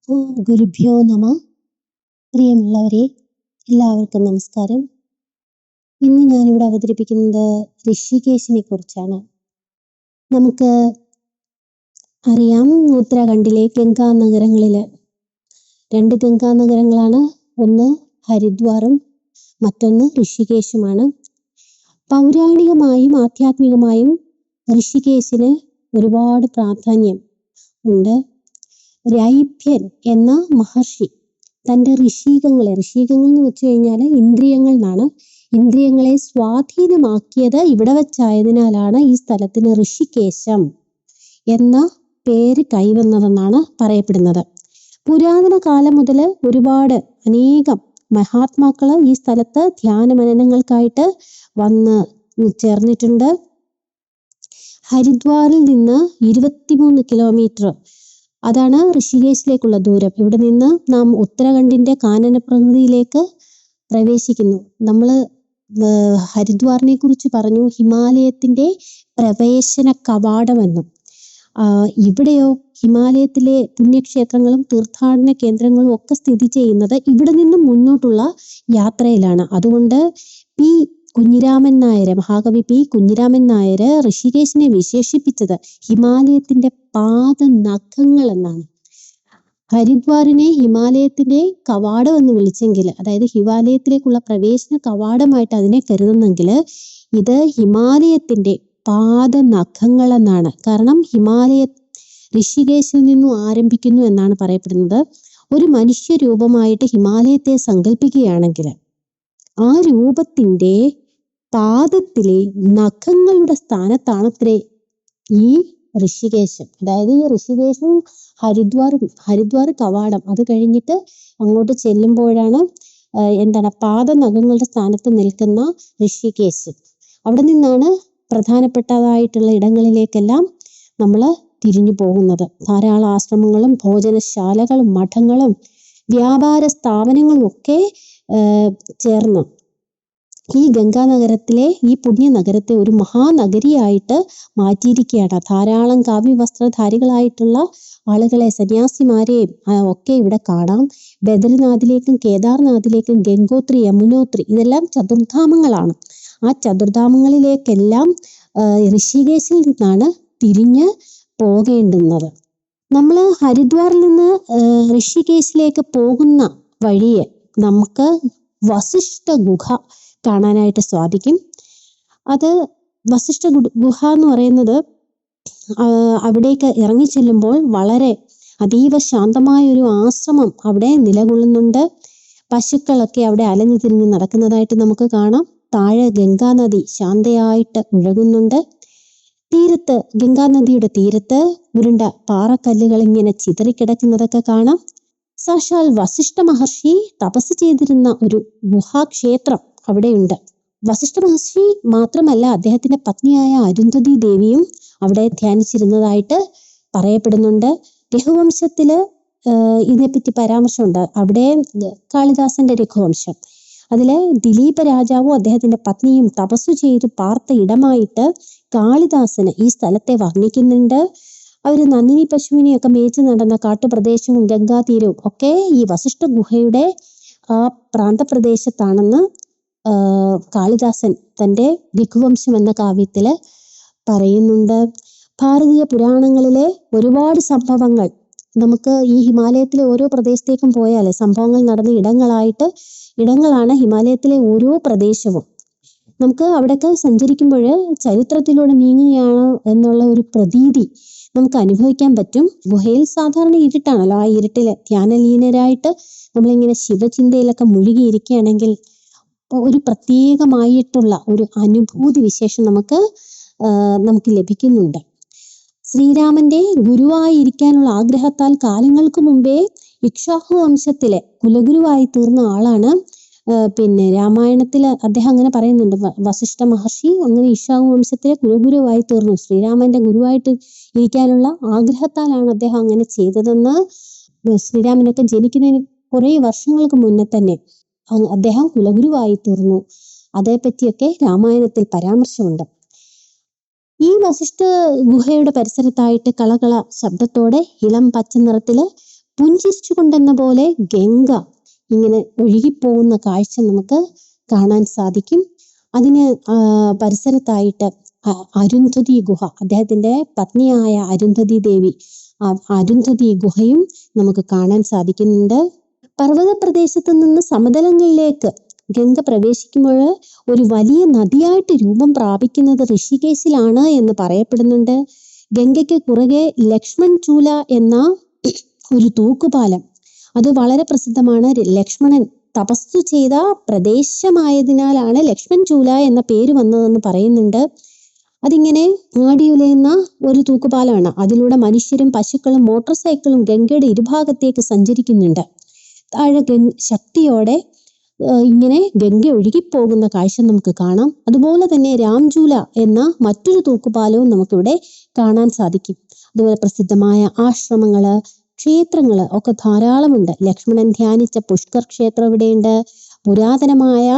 ഗുരുഭ്യോ നമ. പ്രിയമുള്ളവരെ, എല്ലാവർക്കും നമസ്കാരം. ഇന്ന് ഞാനിവിടെ അവതരിപ്പിക്കുന്നത് ഋഷികേശിനെ കുറിച്ചാണ്. നമുക്ക് അറിയാം, ഉത്തരാഖണ്ഡിലെ ഗംഗാ നഗരങ്ങളില് രണ്ട് ഗംഗാ നഗരങ്ങളാണ്. ഒന്ന് ഹരിദ്വാറും മറ്റൊന്ന് ഋഷികേശുമാണ്. പൗരാണികമായും ആധ്യാത്മികമായും ഋഷികേശിന് ഒരുപാട് പ്രാധാന്യം ഉണ്ട്. രൈഭ്യൻ എന്ന മഹർഷി തൻ്റെ ഋഷീകങ്ങൾ എന്ന് വെച്ച് കഴിഞ്ഞാൽ ഇന്ദ്രിയങ്ങൾ എന്നാണ്. ഇന്ദ്രിയങ്ങളെ സ്വാധീനമാക്കിയത് ഇവിടെ വെച്ചായതിനാലാണ് ഈ സ്ഥലത്തിന് ഋഷികേശം എന്ന പേര് കൈവന്നതെന്നാണ് പറയപ്പെടുന്നത്. പുരാതന കാലം മുതൽ അനേകം മഹാത്മാക്കള് ഈ സ്ഥലത്ത് ധ്യാന മനനങ്ങൾക്കായിട്ട് വന്ന് ചേർന്നിട്ടുണ്ട്. ഹരിദ്വാറിൽ നിന്ന് 23 കിലോമീറ്റർ, അതാണ് ഋഷികേശിലേക്കുള്ള ദൂരം. ഇവിടെ നിന്ന് നാം ഉത്തരാഖണ്ഡിന്റെ കാനന പ്രകൃതിയിലേക്ക് പ്രവേശിക്കുന്നു. നമ്മൾ ഹരിദ്വാറിനെ കുറിച്ച് പറഞ്ഞു, ഹിമാലയത്തിന്റെ പ്രവേശന കവാടമെന്നും. ഇവിടെയോ ഹിമാലയത്തിലെ പുണ്യക്ഷേത്രങ്ങളും തീർത്ഥാടന കേന്ദ്രങ്ങളും ഒക്കെ സ്ഥിതി ചെയ്യുന്നത് ഇവിടെ നിന്നും മുന്നോട്ടുള്ള യാത്രയിലാണ്. അതുകൊണ്ട് മഹാകവി പി കുഞ്ഞിരാമൻ നായർ ഋഷികേശിനെ വിശേഷിപ്പിച്ചത് ഹിമാലയത്തിന്റെ പാദനഖങ്ങൾ എന്നാണ്. ഹരിദ്വാറിനെ ഹിമാലയത്തിന്റെ കവാടം എന്ന് വിളിച്ചെങ്കിൽ, അതായത് ഹിമാലയത്തിലേക്കുള്ള പ്രവേശന കവാടമായിട്ട് അതിനെ കരുതുന്നെങ്കിൽ, ഇത് ഹിമാലയത്തിന്റെ പാദനഖങ്ങൾ എന്നാണ്. കാരണം ഋഷികേശിൽ നിന്നും ആരംഭിക്കുന്നു എന്നാണ് പറയപ്പെടുന്നത്. ഒരു മനുഷ്യ രൂപമായിട്ട് ഹിമാലയത്തെ സങ്കല്പിക്കുകയാണെങ്കിൽ ആ രൂപത്തിന്റെ പാദത്തിലെ നഖങ്ങളുടെ സ്ഥാനത്താണത്രേ ഈ ഋഷികേശം. അതായത് ഈ ഋഷികേശും ഹരിദ്വാർ കവാടം, അത് കഴിഞ്ഞിട്ട് അങ്ങോട്ട് ചെല്ലുമ്പോഴാണ് പാദനഖങ്ങളുടെ സ്ഥാനത്ത് നിൽക്കുന്ന ഋഷികേശ്. അവിടെ നിന്നാണ് പ്രധാനപ്പെട്ടതായിട്ടുള്ള ഇടങ്ങളിലേക്കെല്ലാം നമ്മൾ തിരിഞ്ഞു പോകുന്നത്. ധാരാളം ആശ്രമങ്ങളും ഭോജനശാലകളും മഠങ്ങളും വ്യാപാര സ്ഥാപനങ്ങളും ഒക്കെ ചേർന്ന് ഈ ഗംഗാനഗരത്തിലെ ഈ പുണ്യ നഗരത്തെ ഒരു മഹാനഗരിയായിട്ട് മാറ്റിയിരിക്കുകയാണ്. ധാരാളം കാവ്യവസ്ത്രധാരികളായിട്ടുള്ള ആളുകളെ, സന്യാസിമാരെയും ഒക്കെ ഇവിടെ കാണാം. ബദരിനാഥിലേക്കും കേദാർനാഥിലേക്കും ഗംഗോത്രി, യമുനോത്രി, ഇതെല്ലാം ചതുർധാമങ്ങളാണ്. ആ ചതുർധാമങ്ങളിലേക്കെല്ലാം ഋഷികേശിൽ നിന്നാണ് തിരിഞ്ഞ് പോകേണ്ടുന്നത്. നമ്മൾ ഹരിദ്വാറിൽ നിന്ന് ഋഷികേശിലേക്ക് പോകുന്ന വഴിയെ നമുക്ക് വസിഷ്ഠ ഗുഹ കാണാനായിട്ട് സാധിക്കും. അത് വസിഷ്ഠ ഗുഹ എന്ന് പറയുന്നത് അവിടേക്ക് ഇറങ്ങി ചെല്ലുമ്പോൾ വളരെ അതീവ ശാന്തമായ ഒരു ആശ്രമം അവിടെ നിലകൊള്ളുന്നുണ്ട്. പശുക്കളൊക്കെ അവിടെ അലഞ്ഞു തിരിഞ്ഞ് നടക്കുന്നതായിട്ട് നമുക്ക് കാണാം. താഴെ ഗംഗാനദി ശാന്തയായിട്ട് ഒഴുകുന്നുണ്ട്. ഗംഗാനദിയുടെ തീരത്ത് ഉരുണ്ട പാറക്കല്ലുകൾ ഇങ്ങനെ ചിതറിക്കിടക്കുന്നതൊക്കെ കാണാം. സാക്ഷാൽ വസിഷ്ഠ മഹർഷി തപസ് ചെയ്തിരുന്ന ഒരു ഗുഹാക്ഷേത്രം അവിടെയുണ്ട്. വസിഷ്ഠ മഹർഷി മാത്രമല്ല, അദ്ദേഹത്തിന്റെ പത്നിയായ അരുന്ധതി ദേവിയും അവിടെ ധ്യാനിച്ചിരുന്നതായിട്ട് പറയപ്പെടുന്നുണ്ട്. രഘുവംശത്തില് ഇതിനെപ്പറ്റി പരാമർശമുണ്ട്. അവിടെ കാളിദാസന്റെ രഘുവംശം, അതില് ദിലീപ രാജാവും അദ്ദേഹത്തിന്റെ പത്നിയും തപസ്സു ചെയ്ത് പാർത്ത ഇടമായിട്ട് കാളിദാസന് ഈ സ്ഥലത്തെ വർണ്ണിക്കുന്നുണ്ട്. അവര് നന്ദിനി പശുവിനെയൊക്കെ മേച്ച് നടന്ന കാട്ടുപ്രദേശവും ഗംഗാതീരവും ഒക്കെ ഈ വസിഷ്ഠ ഗുഹയുടെ ആ പ്രാന്തപ്രദേശത്താണെന്ന് കാളിദാസൻ തൻ്റെ രഘുവംശം എന്ന കാവ്യത്തില് പറയുന്നുണ്ട്. ഭാരതീയ പുരാണങ്ങളിലെ ഒരുപാട് സംഭവങ്ങൾ നമുക്ക് ഈ ഹിമാലയത്തിലെ ഓരോ പ്രദേശത്തേക്കും പോയാൽ സംഭവങ്ങൾ നടന്ന ഇടങ്ങളാണ് ഹിമാലയത്തിലെ ഓരോ പ്രദേശവും. നമുക്ക് അവിടെയൊക്കെ സഞ്ചരിക്കുമ്പോൾ ചരിത്രത്തിലൂടെ നീങ്ങുകയാണ് എന്നുള്ള ഒരു പ്രതീതി നമുക്ക് അനുഭവിക്കാൻ പറ്റും. ഗുഹയിൽ സാധാരണ ഇരുട്ടാണല്ലോ. ആ ഇരുട്ടില് ധ്യാനലീനരായിട്ട് നമ്മളിങ്ങനെ ശിവചിന്തയിലൊക്കെ മുഴുകിയിരിക്കുകയാണെങ്കിൽ ഒരു പ്രത്യേകമായിട്ടുള്ള ഒരു അനുഭൂതി വിശേഷം നമുക്ക് ലഭിക്കുന്നുണ്ട്. ശ്രീരാമന്റെ ഗുരുവായിരിക്കാനുള്ള ആഗ്രഹത്താൽ കാലങ്ങൾക്ക് മുമ്പേ ഇക്ഷ്വാകു വംശത്തിലെ കുലഗുരുവായി തീർന്ന ആളാണ്. രാമായണത്തിൽ അദ്ദേഹം അങ്ങനെ പറയുന്നുണ്ട്. വസിഷ്ഠ മഹർഷി അങ്ങനെ ഇക്ഷ്വാകു വംശത്തിലെ കുലഗുരുവായി തീർന്നു. ശ്രീരാമന്റെ ഗുരുവായിട്ട് ഇരിക്കാനുള്ള ആഗ്രഹത്താലാണ് അദ്ദേഹം അങ്ങനെ ചെയ്തതെന്ന്. ശ്രീരാമനൊക്കെ ജനിക്കുന്നതിന് കുറെ വർഷങ്ങൾക്ക് മുന്നേ തന്നെ അദ്ദേഹം കുലഗുരുവായി തീർന്നു. അതേപ്പറ്റിയൊക്കെ രാമായണത്തിൽ പരാമർശമുണ്ട്. ഈ വസിഷ്ഠ ഗുഹയുടെ പരിസരത്തായിട്ട് കളകള ശബ്ദത്തോടെ ഇളം പച്ച നിറത്തില് പുഞ്ചിരിച്ചുകൊണ്ടെന്ന പോലെ ഗംഗ ഇങ്ങനെ ഒഴുകിപ്പോകുന്ന കാഴ്ച നമുക്ക് കാണാൻ സാധിക്കും. അതിന് പരിസരത്തായിട്ട് അരുന്ധതി ഗുഹ, അദ്ദേഹത്തിന്റെ പത്നിയായ അരുന്ധതി ദേവി, അരുന്ധതി ഗുഹയും നമുക്ക് കാണാൻ സാധിക്കുന്നുണ്ട്. പർവ്വത പ്രദേശത്ത് നിന്ന് സമതലങ്ങളിലേക്ക് ഗംഗ പ്രവേശിക്കുമ്പോൾ ഒരു വലിയ നദിയായിട്ട് രൂപം പ്രാപിക്കുന്നത് ഋഷികേശിലാണ് എന്ന് പറയപ്പെടുന്നുണ്ട്. ഗംഗയ്ക്ക് കുറുകെ ലക്ഷ്മൺ ചൂല എന്ന ഒരു തൂക്കുപാലം, അത് വളരെ പ്രസിദ്ധമാണ്. ലക്ഷ്മണൻ തപസ്സു ചെയ്ത പ്രദേശമായതിനാലാണ് ലക്ഷ്മൺ ചൂല എന്ന പേര് വന്നതെന്ന് പറയുന്നുണ്ട്. അതിങ്ങനെ ആടിയുലയുന്ന ഒരു തൂക്കുപാലമാണ്. അതിലൂടെ മനുഷ്യരും പശുക്കളും മോട്ടോർ സൈക്കിളും ഗംഗയുടെ ഇരുഭാഗത്തേക്ക് സഞ്ചരിക്കുന്നുണ്ട്. താഴെ ശക്തിയോടെ ഇങ്ങനെ ഗംഗ ഒഴുകിപ്പോകുന്ന കാഴ്ച നമുക്ക് കാണാം. അതുപോലെ തന്നെ രാംചൂല എന്ന മറ്റൊരു തൂക്കുപാലവും നമുക്കിവിടെ കാണാൻ സാധിക്കും. അതുപോലെ പ്രസിദ്ധമായ ആശ്രമങ്ങള്, ക്ഷേത്രങ്ങള് ഒക്കെ ധാരാളമുണ്ട്. ലക്ഷ്മണൻ ധ്യാനിച്ച പുഷ്കർ ക്ഷേത്രം ഇവിടെയുണ്ട്. പുരാതനമായ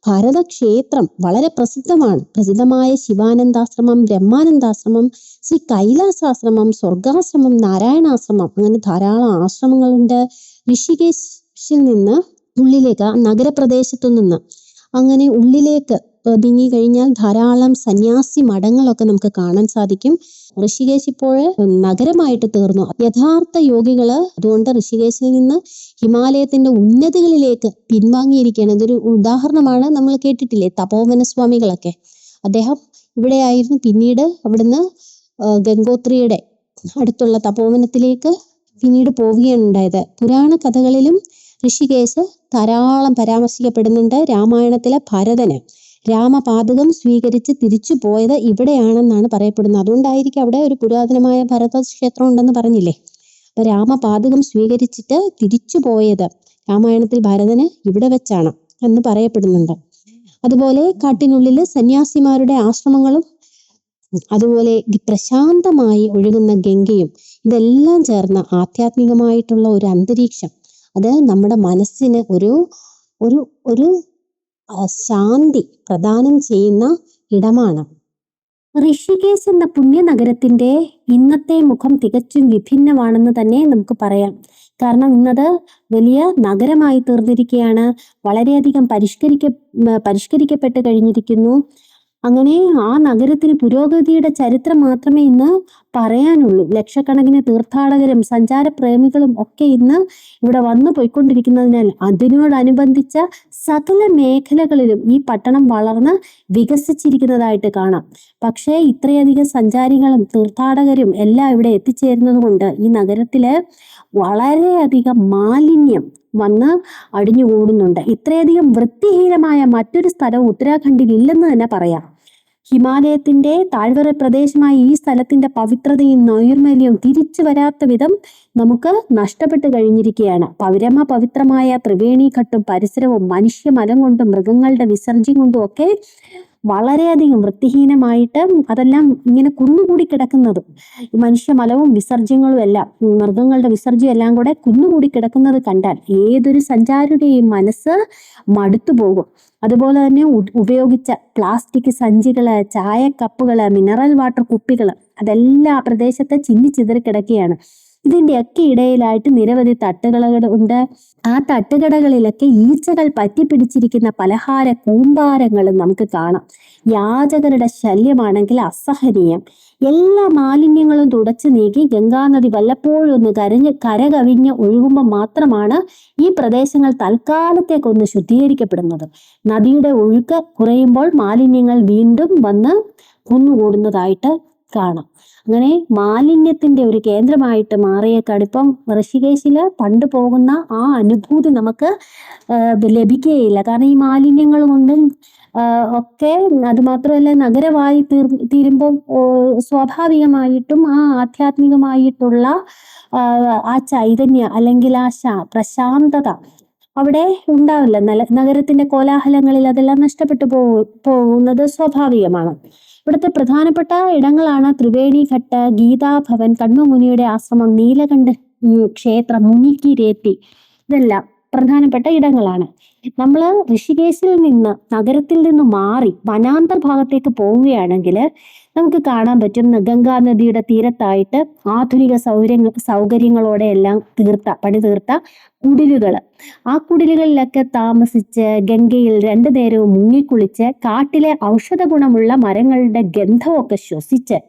ഭരതക്ഷേത്രം വളരെ പ്രസിദ്ധമാണ്. പ്രസിദ്ധമായ ശിവാനന്ദാശ്രമം, ബ്രഹ്മാനന്ദാശ്രമം, ശ്രീ കൈലാസാശ്രമം, സ്വർഗാശ്രമം, നാരായണാശ്രമം, അങ്ങനെ ധാരാളം ആശ്രമങ്ങളുണ്ട്. ഋഷികേശിൽ നിന്ന് ഉള്ളിലേക്ക്, നഗരപ്രദേശത്തു നിന്ന് അങ്ങനെ ഉള്ളിലേക്ക് നീങ്ങി കഴിഞ്ഞാൽ ധാരാളം സന്യാസി മഠങ്ങളൊക്കെ നമുക്ക് കാണാൻ സാധിക്കും. ഋഷികേശ് ഇപ്പോൾ നഗരമായിട്ട് തീർന്നു. യഥാർത്ഥ യോഗികള് അതുകൊണ്ട് ഋഷികേശിൽ നിന്ന് ഹിമാലയത്തിന്റെ ഉന്നതികളിലേക്ക് പിൻവാങ്ങിയിരിക്കുകയാണ്. ഇതൊരു ഉദാഹരണമാണ്. നമ്മൾ കേട്ടിട്ടില്ലേ തപോവന സ്വാമികളൊക്കെ, അദ്ദേഹം ഇവിടെയായിരുന്നു. പിന്നീട് അവിടുന്ന് ഗംഗോത്രിയുടെ അടുത്തുള്ള തപോവനത്തിലേക്ക് പിന്നീട് പോവുകയാണ് ഉണ്ടായത്. പുരാണ കഥകളിലും ഋഷികേശ് ധാരാളം പരാമർശിക്കപ്പെടുന്നുണ്ട്. രാമായണത്തിലെ ഭരതന് രാമപാദകം സ്വീകരിച്ച് തിരിച്ചു പോയത് ഇവിടെയാണെന്നാണ് പറയപ്പെടുന്നത്. അതുകൊണ്ടായിരിക്കും അവിടെ ഒരു പുരാതനമായ ഭരത ക്ഷേത്രം ഉണ്ടെന്ന് പറഞ്ഞില്ലേ. അപ്പൊ രാമപാദകം സ്വീകരിച്ചിട്ട് തിരിച്ചു പോയത് രാമായണത്തിൽ ഭരതന് ഇവിടെ വെച്ചാണ് എന്ന് പറയപ്പെടുന്നുണ്ട്. അതുപോലെ കാട്ടിനുള്ളില് സന്യാസിമാരുടെ ആശ്രമങ്ങളും അതുപോലെ പ്രശാന്തമായി ഒഴുകുന്ന ഗംഗയും ഇതെല്ലാം ചേർന്ന ആധ്യാത്മികമായിട്ടുള്ള ഒരു അന്തരീക്ഷം, അത് നമ്മുടെ മനസ്സിന് ഒരു ഒരു ഒരു ശാന്തി പ്രദാനം ചെയ്യുന്ന ഇടമാണ്. ഋഷികേശ് എന്ന പുണ്യനഗരത്തിന്റെ ഇന്നത്തെ മുഖം തികച്ചും വിഭിന്നമാണെന്ന് തന്നെ നമുക്ക് പറയാം. കാരണം ഇന്നത് വലിയ നഗരമായി തീർന്നിരിക്കുകയാണ്. വളരെയധികം പരിഷ്കരിക്കപ്പെട്ട് കഴിഞ്ഞിരിക്കുന്നു. അങ്ങനെ ആ നഗരത്തിന് പുരോഗതിയുടെ ചരിത്രം മാത്രമേ ഇന്ന് പറയാനുള്ളൂ. ലക്ഷക്കണക്കിന് തീർത്ഥാടകരും സഞ്ചാരപ്രേമികളും ഒക്കെ ഇന്ന് ഇവിടെ വന്നു പോയിക്കൊണ്ടിരിക്കുന്നതിനാൽ അതിനോടനുബന്ധിച്ച സകല മേഖലകളിലും ഈ പട്ടണം വളർന്ന് വികസിച്ചിരിക്കുന്നതായിട്ട് കാണാം. പക്ഷേ ഇത്രയധികം സഞ്ചാരികളും തീർത്ഥാടകരും എല്ലാം ഇവിടെ എത്തിച്ചേരുന്നത് കൊണ്ട് ഈ നഗരത്തില് വളരെയധികം മാലിന്യം വന്ന് അടിഞ്ഞുകൂടുന്നുണ്ട്. ഇത്രയധികം വൃത്തിഹീനമായ മറ്റൊരു സ്ഥലവും ഉത്തരാഖണ്ഡിൽ ഇല്ലെന്ന് തന്നെ പറയാം. ഹിമാലയത്തിന്റെ താഴ്വര പ്രദേശമായ ഈ സ്ഥലത്തിന്റെ പവിത്രതയും നൈർമല്യവും തിരിച്ചു വരാത്ത വിധം നമുക്ക് നഷ്ടപ്പെട്ടു കഴിഞ്ഞിരിക്കുകയാണ്. പവിത്രമായ ത്രിവേണിഘട്ടും പരിസരവും മനുഷ്യമലം കൊണ്ടും മൃഗങ്ങളുടെ വിസർജ്യം കൊണ്ടും ഒക്കെ വളരെയധികം വൃത്തിഹീനമായിട്ട് അതെല്ലാം ഇങ്ങനെ കുന്നുകൂടി കിടക്കുന്നതും, മനുഷ്യമലവും വിസർജ്യങ്ങളും എല്ലാം, മൃഗങ്ങളുടെ വിസർജ്യം എല്ലാം കൂടെ കുന്നുകൂടി കിടക്കുന്നത് കണ്ടാൽ ഏതൊരു സഞ്ചാരിയുടെയും മനസ്സ് മടുത്തു പോകും. അതുപോലെ തന്നെ ഉപയോഗിച്ച പ്ലാസ്റ്റിക് സഞ്ചികള്, ചായക്കപ്പുകള്, മിനറൽ വാട്ടർ കുപ്പികള് അതെല്ലാം ആ പ്രദേശത്ത് ചിന്നിച്ചിതറി കിടക്കുകയാണ്. ഇതിന്റെയൊക്കെ ഇടയിലായിട്ട് നിരവധി തട്ടുകടകൾ ഉണ്ട്. ആ തട്ടുകടകളിലൊക്കെ ഈച്ചകൾ പറ്റിപ്പിടിച്ചിരിക്കുന്ന പലഹാര കൂമ്പാരങ്ങളും നമുക്ക് കാണാം. യാചകരുടെ ശല്യമാണെങ്കിൽ അസഹനീയം. എല്ലാ മാലിന്യങ്ങളും തുടച്ചു നീക്കി ഗംഗാനദി വല്ലപ്പോഴും ഒന്ന് കരകവിഞ്ഞ് ഒഴുകുമ്പോൾ മാത്രമാണ് ഈ പ്രദേശങ്ങൾ തൽക്കാലത്തേക്കൊന്ന് ശുദ്ധീകരിക്കപ്പെടുന്നത്. നദിയുടെ ഒഴുക്ക് കുറയുമ്പോൾ മാലിന്യങ്ങൾ വീണ്ടും വന്ന് കുന്നുകൂടുന്നതായിട്ട് കാണാം. അങ്ങനെ മാലിന്യത്തിന്റെ ഒരു കേന്ദ്രമായിട്ട് മാറിയേക്കാണ് ഇപ്പം ഋഷികേശില്. പണ്ട് പോകുന്ന ആ അനുഭൂതി നമുക്ക് ലഭിക്കുകയില്ല. കാരണം ഈ മാലിന്യങ്ങൾ കൊണ്ടും ഒക്കെ, അത് മാത്രമല്ല നഗരമായി തീരുമ്പോൾ സ്വാഭാവികമായിട്ടും ആ ആധ്യാത്മികമായിട്ടുള്ള ആ ചൈതന്യം അല്ലെങ്കിൽ ആ പ്രശാന്തത അവിടെ ഉണ്ടാവില്ല. നഗരത്തിന്റെ കോലാഹലങ്ങളിൽ അതെല്ലാം നഷ്ടപ്പെട്ടു പോകുന്നത് സ്വാഭാവികമാണ്. ഇവിടുത്തെ പ്രധാനപ്പെട്ട ഇടങ്ങളാണ് ത്രിവേണിഘട്ട്, ഗീതാഭവൻ, കണ്വമുനിയുടെ ആശ്രമം, നീലകണ്ഠ ക്ഷേത്രം, മുനിക്കിരേത്തി. ഇതെല്ലാം പ്രധാനപ്പെട്ട ഇടങ്ങളാണ്. നമ്മൾ ഋഷികേശിൽ നിന്ന്, നഗരത്തിൽ നിന്ന് മാറി വനാന്തർ ഭാഗത്തേക്ക് പോവുകയാണെങ്കിൽ നമുക്ക് കാണാൻ പറ്റും ഗംഗാ നദിയുടെ തീരത്തായിട്ട് ആധുനിക സൗകര്യങ്ങളോടെ എല്ലാം പണി തീർത്ത കുടിലുകൾ. ആ കുടിലുകളിലൊക്കെ താമസിച്ച് ഗംഗയിൽ രണ്ടു നേരവും മുങ്ങിക്കുളിച്ച് കാട്ടിലെ ഔഷധ ഗുണമുള്ള മരങ്ങളുടെ ഗന്ധമൊക്കെ ശ്വസിച്ച്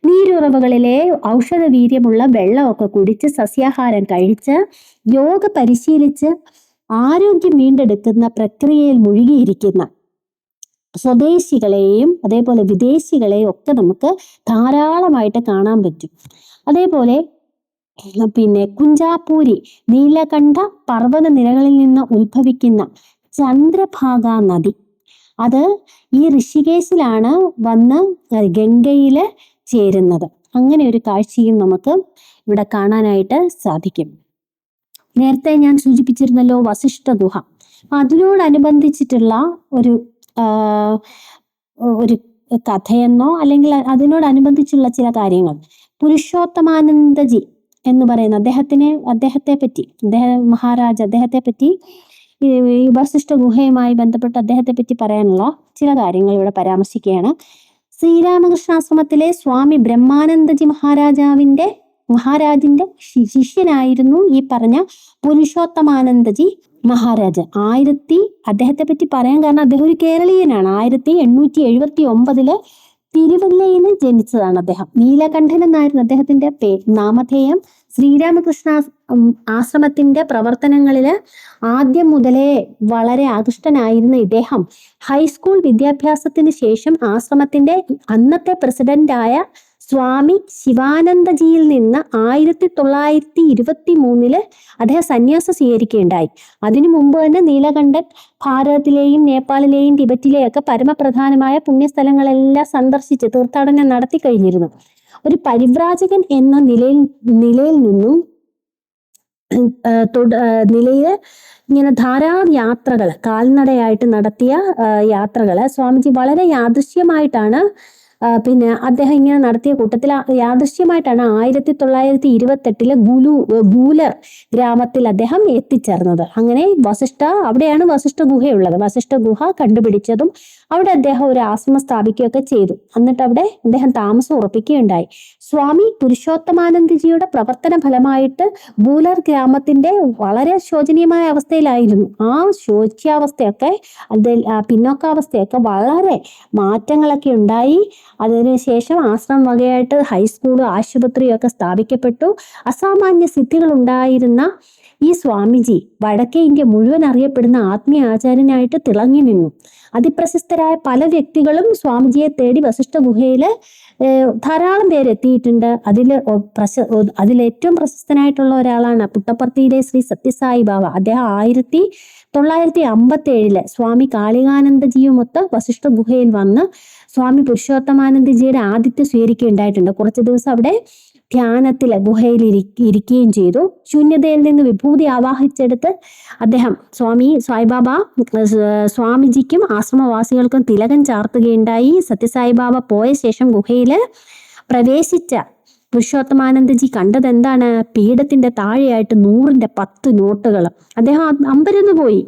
നീരുറവുകളിലെ ഔഷധ വീര്യമുള്ള വെള്ളമൊക്കെ കുടിച്ച് സസ്യാഹാരം കഴിച്ച് യോഗ പരിശീലിച്ച് ആരോഗ്യം വീണ്ടെടുക്കുന്ന പ്രക്രിയയിൽ മുഴുകിയിരിക്കുന്ന സ്വദേശികളെയും അതേപോലെ വിദേശികളെയും ഒക്കെ നമുക്ക് ധാരാളമായിട്ട് കാണാൻ പറ്റും. അതേപോലെ പിന്നെ കുഞ്ചാപ്പൂരി നീലകണ്ഠ പർവ്വത നിരകളിൽ നിന്ന് ഉത്ഭവിക്കുന്ന ചന്ദ്രഭാഗ നദി, അത് ഈ ഋഷികേശിലാണ് വന്ന് ഗംഗയില് ചേരുന്നത്. അങ്ങനെ ഒരു കാഴ്ചയും നമുക്ക് ഇവിടെ കാണാനായിട്ട് സാധിക്കും. നേരത്തെ ഞാൻ സൂചിപ്പിച്ചിരുന്നല്ലോ വസിഷ്ഠ ഗുഹ. അതിനോടനുബന്ധിച്ചിട്ടുള്ള ഒരു കഥയെന്നോ അല്ലെങ്കിൽ അതിനോടനുബന്ധിച്ചുള്ള ചില കാര്യങ്ങൾ. പുരുഷോത്തമാനന്ദജി എന്ന് പറയുന്ന അദ്ദേഹത്തെ പറ്റി ഈ വസിഷ്ഠ ഗുഹയുമായി ബന്ധപ്പെട്ട് അദ്ദേഹത്തെ പറ്റി പറയാനുള്ള ചില കാര്യങ്ങൾ ഇവിടെ പരാമർശിക്കുകയാണ്. ശ്രീരാമകൃഷ്ണാശ്രമത്തിലെ സ്വാമി ബ്രഹ്മാനന്ദജി മഹാരാജിന്റെ ശിഷ്യനായിരുന്നു ഈ പറഞ്ഞ പുരുഷോത്തമാനന്ദജി മഹാരാജ്. അദ്ദേഹത്തെ പറ്റി പറയാൻ കാരണം അദ്ദേഹം ഒരു കേരളീയനാണ്. 1879 തിരുവല്ലയിൽ ജനിച്ചതാണ് അദ്ദേഹം. നീലകണ്ഠൻ എന്നായിരുന്നു അദ്ദേഹത്തിന്റെ നാമധേയം. ശ്രീരാമകൃഷ്ണ ആശ്രമത്തിന്റെ പ്രവർത്തനങ്ങളിൽ ആദ്യം മുതലേ വളരെ ആകൃഷ്ടനായിരുന്ന ഇദ്ദേഹം ഹൈസ്കൂൾ വിദ്യാഭ്യാസത്തിന് ശേഷം ആശ്രമത്തിന്റെ അന്നത്തെ പ്രസിഡന്റായ സ്വാമി ശിവാനന്ദജിയിൽ നിന്ന് 1923 അദ്ദേഹം സന്യാസം സ്വീകരിക്കുകയുണ്ടായി. അതിനു മുമ്പ് തന്നെ നീലകണ്ഠൻ ഭാരതത്തിലെയും നേപ്പാളിലെയും ടിബറ്റിലെയും ഒക്കെ പരമപ്രധാനമായ പുണ്യസ്ഥലങ്ങളെല്ലാം സന്ദർശിച്ച് തീർത്ഥാടനം നടത്തി കഴിഞ്ഞിരുന്നു. ഒരു പരിവ്രാജകൻ എന്ന നിലയിൽ നിന്നും ഇങ്ങനെ ധാരാളം യാത്രകൾ, കാൽനടയായിട്ട് നടത്തിയ യാത്രകൾ സ്വാമിജി വളരെ യാദൃശ്യമായിട്ടാണ് അദ്ദേഹം ഇങ്ങനെ നടത്തിയ കൂട്ടത്തിൽ യാദൃശ്യമായിട്ടാണ് 1928 ഗൂലർ ഗ്രാമത്തിൽ അദ്ദേഹം എത്തിച്ചേർന്നത്. അങ്ങനെ അവിടെയാണ് വസിഷ്ഠ ഗുഹയുള്ളത്. വസിഷ്ഠ ഗുഹ കണ്ടുപിടിച്ചതും അവിടെ അദ്ദേഹം ഒരു ആശ്രമം സ്ഥാപിക്കുകയൊക്കെ ചെയ്തു. എന്നിട്ട് അവിടെ അദ്ദേഹം താമസം ഉറപ്പിക്കുകയുണ്ടായി. സ്വാമി പുരുഷോത്തമാനന്ദജിയുടെ പ്രവർത്തന ഫലമായിട്ട് ഗൂലർ ഗ്രാമത്തിന്റെ വളരെ ശോചനീയമായ അവസ്ഥയിലായിരുന്നു. ആ ശോച്യാവസ്ഥയൊക്കെ പിന്നോക്കാവസ്ഥയൊക്കെ വളരെ മാറ്റങ്ങളൊക്കെ ഉണ്ടായി. അതിനുശേഷം ആശ്രമം വകയായിട്ട് ഹൈസ്കൂളും ആശുപത്രിയും ഒക്കെ സ്ഥാപിക്കപ്പെട്ടു. അസാമാന്യ സിദ്ധികൾ ഉണ്ടായിരുന്ന ഈ സ്വാമിജി വടക്കേ ഇന്ത്യ മുഴുവൻ അറിയപ്പെടുന്ന ആത്മീയ ആചാര്യനായിട്ട് തിളങ്ങി നിന്നു. അതിപ്രശസ്തരായ പല വ്യക്തികളും സ്വാമിജിയെ തേടി വസിഷ്ഠ ഗുഹയില് ധാരാളം പേര് എത്തിയിട്ടുണ്ട്. അതിലേറ്റവും പ്രശസ്തനായിട്ടുള്ള ഒരാളാണ് പുട്ടപ്പർത്തിയിലെ ശ്രീ സത്യസായി ബാബ. അദ്ദേഹം 1957 സ്വാമി കാളികാനന്ദജിയുമൊത്ത് വസിഷ്ഠ ഗുഹയിൽ വന്ന് സ്വാമി പുരുഷോത്തമാനന്ദജിയുടെ ആതിഥ്യം സ്വീകരിക്കുകയുണ്ടായിട്ടുണ്ട്. കുറച്ചു ദിവസം അവിടെ ധ്യാനത്തില് ഗുഹയിൽ ഇരിക്കുകയും ചെയ്തു. ശൂന്യതയിൽ നിന്ന് വിഭൂതി ആവാഹിച്ചെടുത്ത് അദ്ദേഹം സായിബാബ സ്വാമിജിക്കും ആശ്രമവാസികൾക്കും തിലകം ചാർത്തുകയുണ്ടായി. സത്യസായിബാബ പോയ ശേഷം ഗുഹയില് പ്രവേശിച്ച പുരുഷോത്തമാനന്ദജി കണ്ടത് എന്താണ്? പീഠത്തിന്റെ താഴെയായിട്ട് 100ന്റെ 10 നോട്ടുകൾ. അദ്ദേഹം അമ്പരന്ന് പോയി.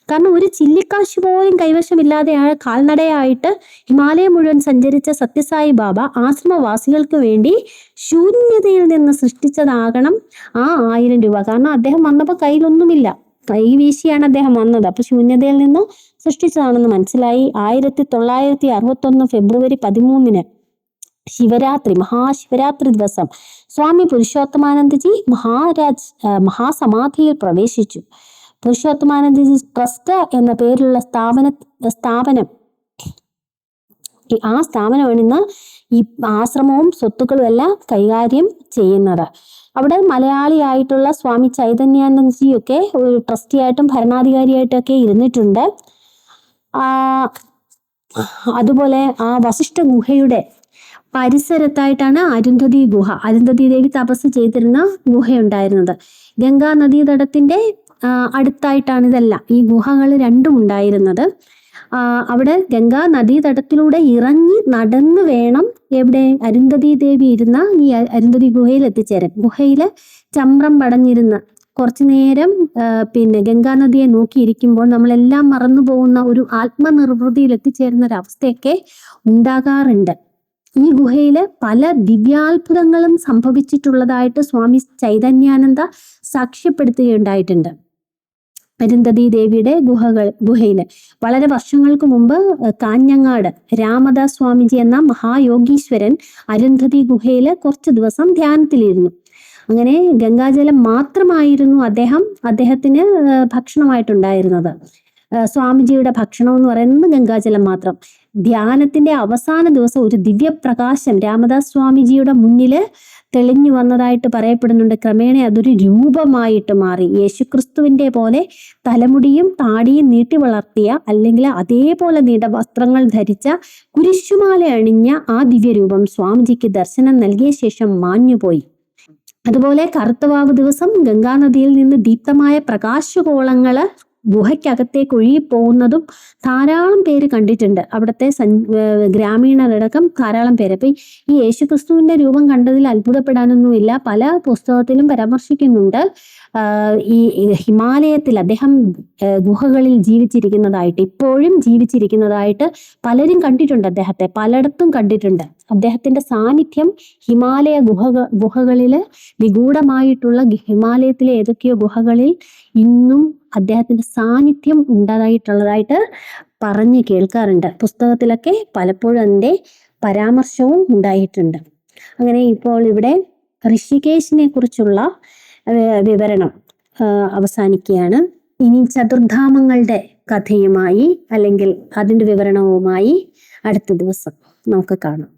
കാരണം ഒരു ചില്ലിക്കാശ് പോലും കൈവശമില്ലാതെ കാൽനടയായിട്ട് ഹിമാലയം മുഴുവൻ സഞ്ചരിച്ച സത്യസായി ബാബ ആശ്രമവാസികൾക്ക് വേണ്ടി ശൂന്യതയിൽ നിന്ന് സൃഷ്ടിച്ചതാകണം ആ 1000 രൂപ. കാരണം അദ്ദേഹം വന്നപ്പോൾ കയ്യിലൊന്നുമില്ല, കൈ വീശിയാണ് അദ്ദേഹം വന്നത്. അപ്പൊ ശൂന്യതയിൽ നിന്ന് സൃഷ്ടിച്ചതാണെന്ന് മനസ്സിലായി. 1961 ഫെബ്രുവരി 13 മഹാശിവരാത്രി ദിവസം സ്വാമി പുരുഷോത്തമാനന്ദജി മഹാസമാധിയിൽ പ്രവേശിച്ചു. പുരുഷോത്തമാനന്ദജി ട്രസ്റ്റ് എന്ന പേരിലുള്ള സ്ഥാപനമാണ് ഇന്ന് ഈ ആശ്രമവും സ്വത്തുക്കളും എല്ലാം കൈകാര്യം ചെയ്യുന്നത്. അവിടെ മലയാളിയായിട്ടുള്ള സ്വാമി ചൈതന്യാനന്ദജിയൊക്കെ ഒരു ട്രസ്റ്റിയായിട്ടും ഭരണാധികാരിയായിട്ടൊക്കെ ഇരുന്നിട്ടുണ്ട്. അതുപോലെ ആ വസിഷ്ഠ ഗുഹയുടെ പരിസരത്തായിട്ടാണ് അരുന്ധതി ഗുഹ. അരുന്ധതി ദേവി തപസ് ചെയ്തിരുന്ന ഗുഹയുണ്ടായിരുന്നത്. ഗംഗാ നദീതടത്തിന്റെ അടുത്തായിട്ടാണ് ഈ ഗുഹകൾ രണ്ടും ഉണ്ടായിരുന്നത്. അവിടെ ഗംഗാ നദീതടത്തിലൂടെ ഇറങ്ങി നടന്നു വേണം എവിടെ അരുന്ധതി ദേവി ഇരുന്ന ഈ അരുന്ധതി ഗുഹയിൽ എത്തിച്ചേരാൻ. ഗുഹയില് ചമ്രം പടഞ്ഞിരുന്ന കുറച്ചു നേരം പിന്നെ ഗംഗാനദിയെ നോക്കിയിരിക്കുമ്പോൾ നമ്മളെല്ലാം മറന്നു പോകുന്ന ഒരു ആത്മനിർവൃതിയിൽ എത്തിച്ചേരുന്ന ഒരു അവസ്ഥയൊക്കെ ഉണ്ടാകാറുണ്ട്. ഈ ഗുഹയില് പല ദിവ്യാത്ഭുതങ്ങളും സംഭവിച്ചിട്ടുള്ളതായിട്ട് സ്വാമി ചൈതന്യാനന്ദ സാക്ഷ്യപ്പെടുത്തുകയുണ്ടായിട്ടുണ്ട്. അരുന്ധതി ദേവിയുടെ ഗുഹയില് വളരെ വർഷങ്ങൾക്ക് മുമ്പ് കാഞ്ഞങ്ങാട് രാമദാസ് സ്വാമിജി എന്ന മഹായോഗീശ്വരൻ അരുന്ധതി ഗുഹയില് കുറച്ചു ദിവസം ധ്യാനത്തിലിരുന്നു. അങ്ങനെ ഗംഗാജലം മാത്രമായിരുന്നു അദ്ദേഹത്തിന് ഭക്ഷണമായിട്ടുണ്ടായിരുന്നത്. സ്വാമിജിയുടെ ഭക്ഷണം എന്ന് പറയുന്നത് ഗംഗാജലം മാത്രം. ധ്യാനത്തിന്റെ അവസാന ദിവസം ഒരു ദിവ്യപ്രകാശം രാമദാസ് സ്വാമിജിയുടെ മുന്നില് തെളിഞ്ഞു വന്നതായിട്ട് പറയപ്പെടുന്നുണ്ട്. ക്രമേണ അതൊരു രൂപമായിട്ട് മാറി. യേശുക്രിസ്തുവിന്റെ പോലെ തലമുടിയും താടിയും നീട്ടി വളർത്തിയ, അല്ലെങ്കിൽ അതേപോലെ നീണ്ട വസ്ത്രങ്ങൾ ധരിച്ച, കുരിശുമാല അണിഞ്ഞ ആ ദിവ്യരൂപം സ്വാമിജിക്ക് ദർശനം നൽകിയ ശേഷം മാഞ്ഞുപോയി. അതുപോലെ കറുത്തവാവ് ദിവസം ഗംഗാനദിയിൽ നിന്ന് ദീപ്തമായ പ്രകാശഗോളങ്ങള് ഗുഹയ്ക്കകത്തേക്ക് ഒഴുകിപ്പോകുന്നതും ധാരാളം പേര് കണ്ടിട്ടുണ്ട്. അവിടുത്തെ ഗ്രാമീണരടക്കം ധാരാളം പേര്. അപ്പൊ ഈ യേശുക്രിസ്തുവിന്റെ രൂപം കണ്ടതിൽ അത്ഭുതപ്പെടാനൊന്നുമില്ല. പല പുസ്തകത്തിലും പരാമർശിക്കുന്നുണ്ട് ഈ ഹിമാലയത്തിൽ അദ്ദേഹം ഗുഹകളിൽ ജീവിച്ചിരിക്കുന്നതായിട്ട്, ഇപ്പോഴും ജീവിച്ചിരിക്കുന്നതായിട്ട് പലരും കണ്ടിട്ടുണ്ട്. അദ്ദേഹത്തെ പലയിടത്തും കണ്ടിട്ടുണ്ട്. അദ്ദേഹത്തിന്റെ സാന്നിധ്യം ഹിമാലയ ഗുഹകളില് നിഗൂഢമായിട്ടുള്ള ഹിമാലയത്തിലെ ഏതൊക്കെയോ ഗുഹകളിൽ ഇന്നും അദ്ദേഹത്തിന്റെ സാന്നിധ്യം ഉണ്ടായിട്ടുള്ളതായിട്ട് പറഞ്ഞു കേൾക്കാറുണ്ട്. പുസ്തകത്തിലൊക്കെ പലപ്പോഴും അതിന്റെ പരാമർശവും ഉണ്ടായിട്ടുണ്ട്. അങ്ങനെ ഇപ്പോൾ ഇവിടെ ഋഷികേശിനെ കുറിച്ചുള്ള വിവരണം അവസാനിക്കുകയാണ്. ഇനി ചതുർധാമങ്ങളുടെ കഥയുമായി അല്ലെങ്കിൽ അതിന്റെ വിവരണവുമായി അടുത്ത ദിവസം നമുക്ക് കാണാം.